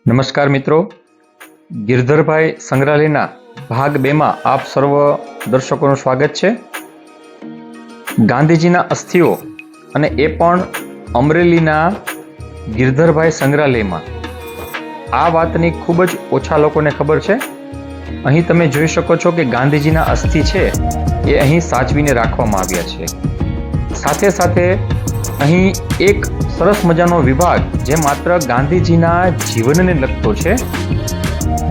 નમસ્કાર મિત્રો, ગિરધરભાઈ સંગ્રહાલયના ભાગ 2 માં આપ સર્વ દર્શકોનું સ્વાગત છે. ગાંધીજીના અસ્થિઓ અને એ પણ અમરેલીના ગિરધરભાઈ સંગ્રહાલયમાં. આ વાતની ખૂબ જ ઓછા લોકોને ખબર છે. અહીં તમે જોઈ શકો છો કે ગાંધીજીના અસ્થિ છે એ અહીં સાચવીને રાખવામાં આવ્યા છે. સાથે સાથે અહીં એક સરસ મજાનો વિભાગ જે માત્ર ગાંધીજીના જીવનને લગતો છે,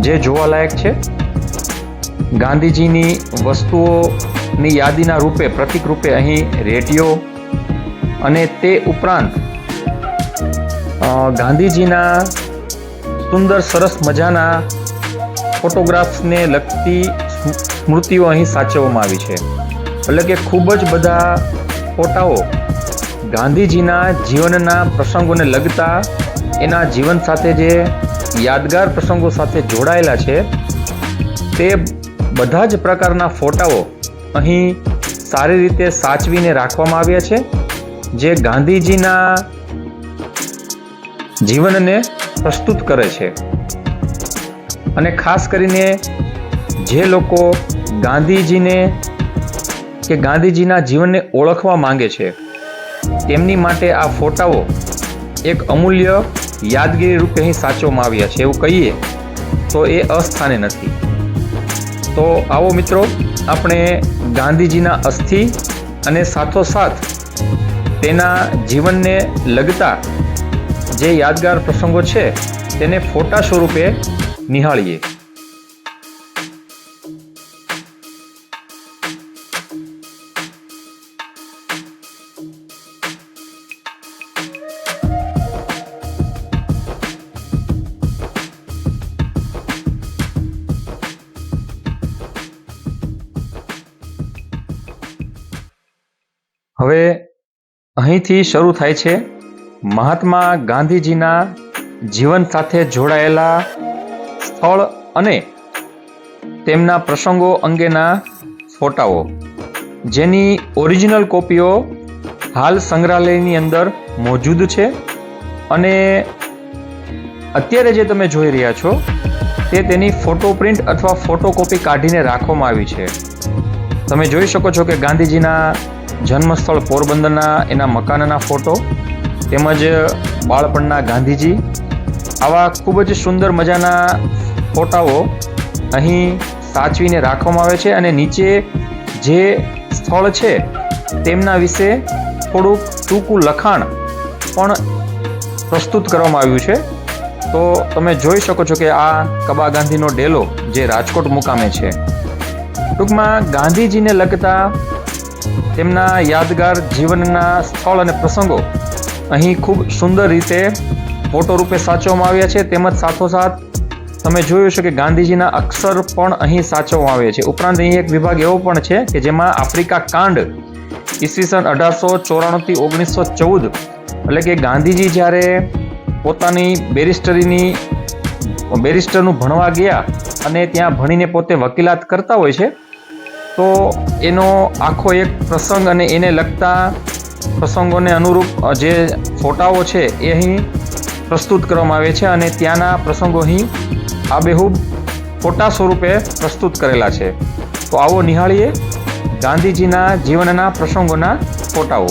જે જોવાલાયક છે. ગાંધીજીની વસ્તુઓની યાદીના રૂપે, પ્રતીક રૂપે અહીં રેડિયો અને તે ઉપરાંત ગાંધીજીના સુંદર સરસ મજાના ફોટોગ્રાફ્સને લગતી સ્મૃતિઓ અહીં સાચવવામાં આવી છે. એટલે કે ખૂબ જ બધા ફોટાઓ ગાંધીજીના જીવનના પ્રસંગોને લગતા, એના જીવન સાથે જે યાદગાર પ્રસંગો સાથે જોડાયેલા છે, તે બધા જ પ્રકારના ફોટાઓ અહીં સારી રીતે સાચવીને રાખવામાં આવ્યા છે, જે ગાંધીજીના જીવનને પ્રસ્તુત કરે છે. અને ખાસ કરીને જે લોકો ગાંધીજીને કે ગાંધીજીના જીવનને ઓળખવા માંગે છે, તેમની માટે આ ફોટાઓ એક અમૂલ્ય યાદગીરી રૂપે અહીં સાચવવામાં આવ્યા છે. એવું કહીએ તો એ અસ્થાને નથી. તો આવો મિત્રો, આપણે ગાંધીજીના અસ્થિ અને સાથોસાથ તેના જીવનને લગતા જે યાદગાર પ્રસંગો છે તેને ફોટા સ્વરૂપે નિહાળીએ. હવે અહીંથી શરૂ થાય છે મહાત્મા ગાંધીજીના જીવન સાથે જોડાયેલા સ્થળ અને તેમના પ્રસંગો અંગેના ફોટાઓ, જેની ઓરિજિનલ કોપીઓ હાલ સંગ્રહાલયની અંદર મોજૂદ છે. અને અત્યારે જે તમે જોઈ રહ્યા છો તે તેની ફોટો પ્રિન્ટ અથવા ફોટોકોપી કાઢીને રાખવામાં આવી છે. તમે જોઈ શકો છો કે ગાંધીજીના જન્મસ્થળ પોરબંદરના એના મકાનના ફોટો, તેમજ બાળપણના ગાંધીજી, આવા ખૂબ જ સુંદર મજાના ફોટાઓ અહીં સાચવીને રાખવામાં આવે છે. અને નીચે જે સ્થળ છે તેમના વિશે થોડુંક ટૂંકું લખાણ પણ પ્રસ્તુત કરવામાં આવ્યું છે. તો તમે જોઈ શકો છો કે આ કબા ગાંધીનો ડેલો જે રાજકોટ મુકામે છે. ટૂંકમાં ગાંધીજીને લગતા તેમના યાદગાર જીવનના સ્થળ અને પ્રસંગો અહીં ખૂબ સુંદર રીતે ફોટો રૂપે સાચવવામાં આવ્યા છે. તેમજ સાથોસાથ તમે જોયું છે કે ગાંધીજીના અક્ષર પણ અહીં સાચવવામાં આવ્યા છે. ઉપરાંત અહીં એક વિભાગ એવો પણ છે કે જેમાં આફ્રિકા કાંડ ઈસવીસન 1894 થી 1914, એટલે કે ગાંધીજી જ્યારે પોતાની બેરિસ્ટરનું ભણવા ગયા અને ત્યાં ભણીને પોતે વકીલાત કરતા હોય છે, તો એનો આખો એક પ્રસંગ અને એને લગતા પ્રસંગોને અનુરૂપ જે ફોટાઓ છે એ અહીં પ્રસ્તુત કરવામાં આવે છે. અને ત્યાંના પ્રસંગો અહીં આબેહૂબ ફોટા સ્વરૂપે પ્રસ્તુત કરેલા છે. તો આવો નિહાળીએ ગાંધીજીના જીવનના પ્રસંગોના ફોટાઓ.